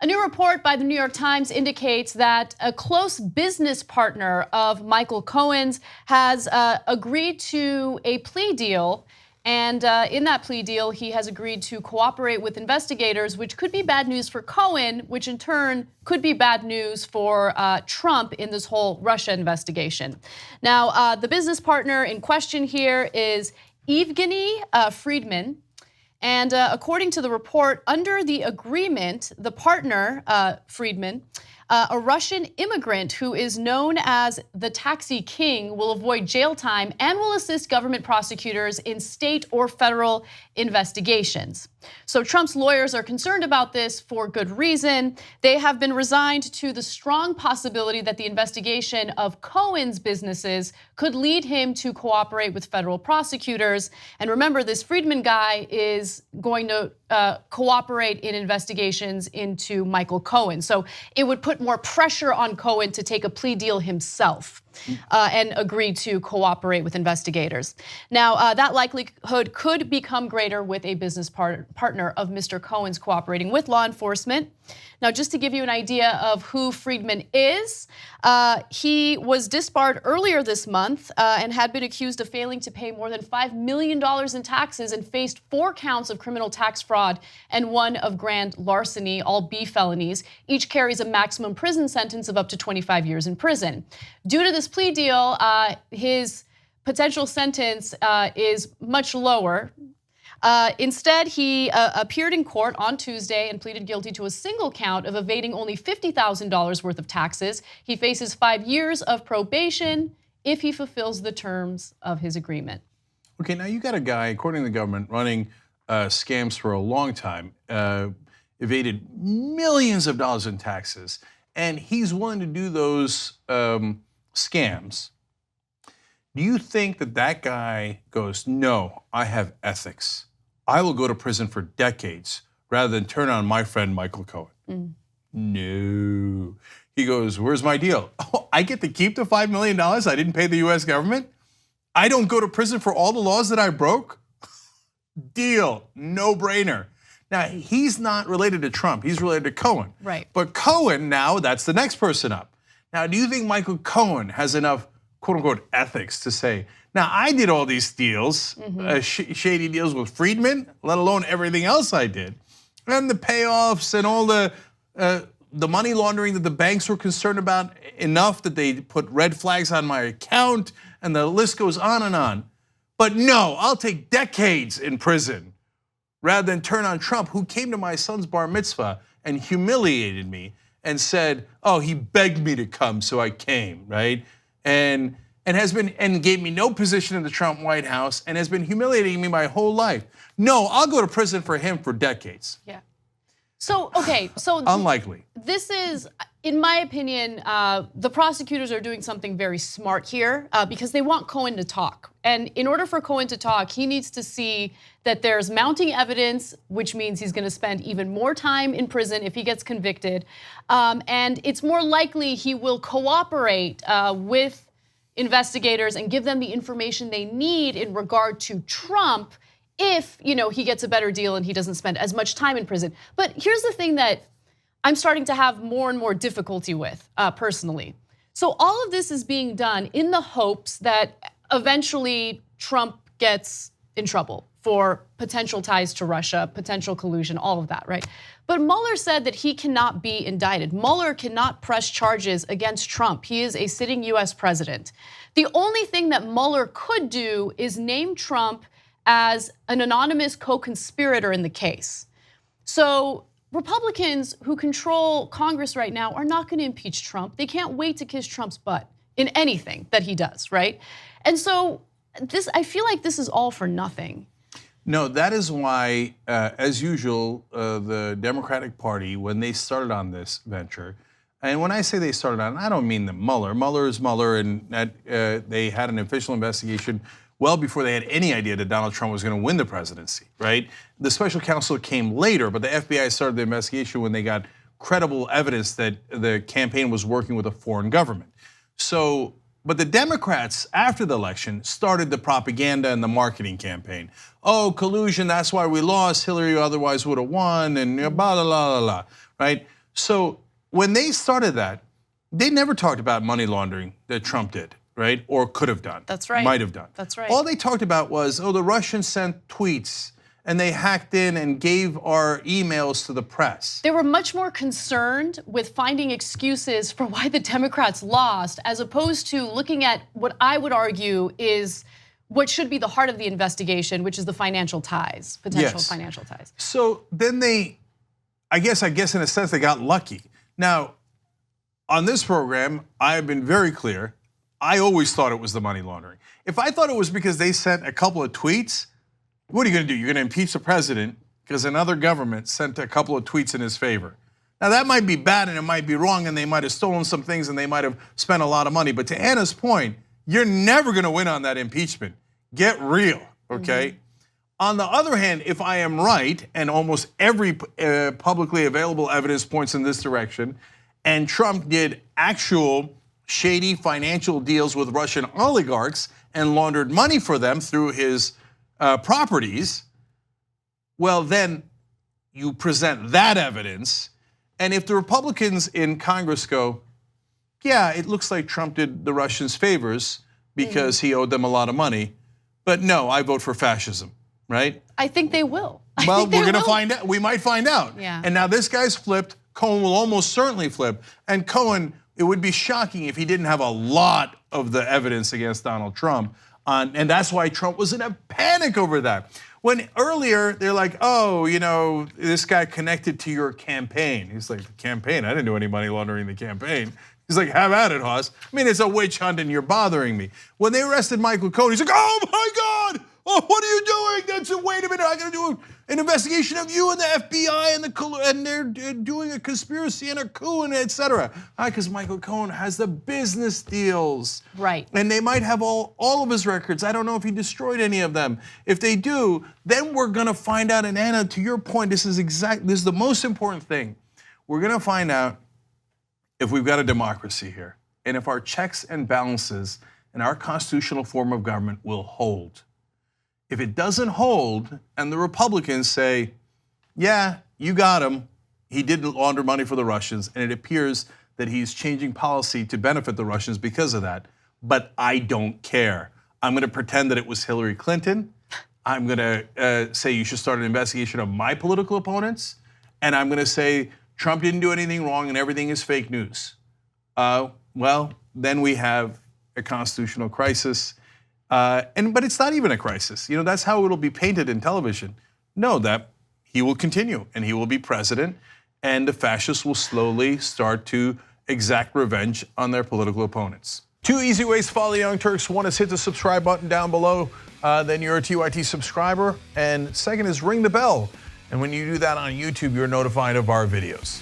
A new report by the New York Times indicates that a close business partner of Michael Cohen's has agreed to a plea deal. And in that plea deal, he has agreed to cooperate with investigators, which could be bad news for Cohen, which in turn could be bad news for Trump in this whole Russia investigation. Now, the business partner in question here is Evgeny Freidman. And according to the report, under the agreement, the partner, Freidman, a Russian immigrant who is known as the Taxi King, will avoid jail time and will assist government prosecutors in state or federal investigations. So Trump's lawyers are concerned about this for good reason. They have been resigned to the strong possibility that the investigation of Cohen's businesses could lead him to cooperate with federal prosecutors. And remember, this Freidman guy is going to cooperate in investigations into Michael Cohen. So it would put more pressure on Cohen to take a plea deal himself and agree to cooperate with investigators. Now, that likelihood could become greater with a business partner of Mr. Cohen's cooperating with law enforcement. Now, just to give you an idea of who Freidman is, he was disbarred earlier this month and had been accused of failing to pay more than $5 million in taxes and faced 4 counts of criminal tax fraud and 1 of grand larceny, all B felonies. Each carries a maximum prison sentence of up to 25 years in prison. Due to this plea deal, his potential sentence is much lower. Instead, he appeared in court on Tuesday and pleaded guilty to a single count of evading only $50,000 worth of taxes. He faces 5 years of probation if he fulfills the terms of his agreement. Okay, now you got a guy, according to the government, running scams for a long time, evaded millions of dollars in taxes, and he's willing to do those scams. Do you think that that guy goes, no, I have ethics. I will go to prison for decades rather than turn on my friend Michael Cohen? No. He goes, where's my deal? Oh, I get to keep the $5 million I didn't pay the US government? I don't go to prison for all the laws that I broke? Deal, no brainer. Now, he's not related to Trump, he's related to Cohen. Right. But Cohen now, that's the next person up. Now, do you think Michael Cohen has enough quote unquote ethics to say, now I did all these deals, shady deals with Freidman, let alone everything else I did. And the payoffs and all the money laundering that the banks were concerned about enough that they put red flags on my account, and the list goes on and on. But no, I'll take decades in prison rather than turn on Trump, who came to my son's bar mitzvah and humiliated me and said, oh, he begged me to come, so I came, right? And gave me no position in the Trump White House and has been humiliating me my whole life. No, I'll go to prison for him for decades. Yeah. So, okay, so unlikely. This is, in my opinion, the prosecutors are doing something very smart here because they want Cohen to talk. And in order for Cohen to talk, he needs to see that there's mounting evidence, which means he's going to spend even more time in prison if he gets convicted. And it's more likely he will cooperate with investigators and give them the information they need in regard to Trump if, he gets a better deal and he doesn't spend as much time in prison. But here's the thing that I'm starting to have more and more difficulty with personally. So all of this is being done in the hopes that eventually Trump gets in trouble for potential ties to Russia, potential collusion, all of that, right? But Mueller said that he cannot be indicted. Mueller cannot press charges against Trump. He is a sitting US president. The only thing that Mueller could do is name Trump as an anonymous co-conspirator in the case. So Republicans who control Congress right now are not going to impeach Trump. They can't wait to kiss Trump's butt in anything that he does, right? And so I feel like this is all for nothing. No, that is why, as usual, the Democratic Party, when they started on this venture, and when I say they started on, I don't mean that Mueller is Mueller, and that they had an official investigation well before they had any idea that Donald Trump was going to win the presidency, right? The special counsel came later, but the FBI started the investigation when they got credible evidence that the campaign was working with a foreign government. So, but the Democrats, after the election, started the propaganda and the marketing campaign. Oh, collusion, that's why we lost. Hillary otherwise would have won, and blah, blah, blah, blah, blah, right? So when they started that, they never talked about money laundering that Trump did, right? Or could have done. That's right. Might have done. That's right. All they talked about was, oh, the Russians sent tweets and they hacked in and gave our emails to the press. They were much more concerned with finding excuses for why the Democrats lost, as opposed to looking at what I would argue is what should be the heart of the investigation, which is the financial ties, potential financial ties. So then I guess in a sense they got lucky. Now, on this program, I have been very clear. I always thought it was the money laundering. If I thought it was because they sent a couple of tweets, what are you going to do? You're going to impeach the president because another government sent a couple of tweets in his favor. Now that might be bad and it might be wrong and they might have stolen some things and they might have spent a lot of money. But to Anna's point, you're never going to win on that impeachment. Get real, okay? On the other hand, if I am right, and almost every publicly available evidence points in this direction, and Trump did actual shady financial deals with Russian oligarchs and laundered money for them through his properties, well then you present that evidence, and if the Republicans in Congress go, yeah, it looks like Trump did the Russians favors because he owed them a lot of money, but no, I vote for fascism, right? I think they will. Well, we're going to find out. We might find out. Yeah. And now this guy's flipped. Cohen will almost certainly flip. And Cohen, it would be shocking if he didn't have a lot of the evidence against Donald Trump. And that's why Trump was in a panic over that. When earlier they're like, oh, you know, this guy connected to your campaign. He's like, the campaign? I didn't do any money laundering in the campaign. He's like, have at it, Hoss. I mean, it's a witch hunt and you're bothering me. When they arrested Michael Cohen, he's like, oh my God, oh, what are you doing? Wait a minute, I gotta do an investigation of you and the FBI and they're doing a conspiracy and a coup and et cetera. Because Michael Cohen has the business deals. Right. And they might have all of his records. I don't know if he destroyed any of them. If they do, then we're gonna find out, and Anna, to your point, this is the most important thing. We're gonna find out if we've got a democracy here, and if our checks and balances and our constitutional form of government will hold. If it doesn't hold, and the Republicans say, yeah, you got him, he did launder money for the Russians, and it appears that he's changing policy to benefit the Russians because of that, but I don't care. I'm gonna pretend that it was Hillary Clinton. I'm gonna say you should start an investigation of my political opponents, and I'm gonna say Trump didn't do anything wrong and everything is fake news. Well, then we have a constitutional crisis. But it's not even a crisis. You know, that's how it'll be painted in television. No, that he will continue and he will be president, and the fascists will slowly start to exact revenge on their political opponents. 2 easy ways to follow the Young Turks. One is hit the subscribe button down below, then you're a TYT subscriber. And second is ring the bell. And when you do that on YouTube, you're notified of our videos.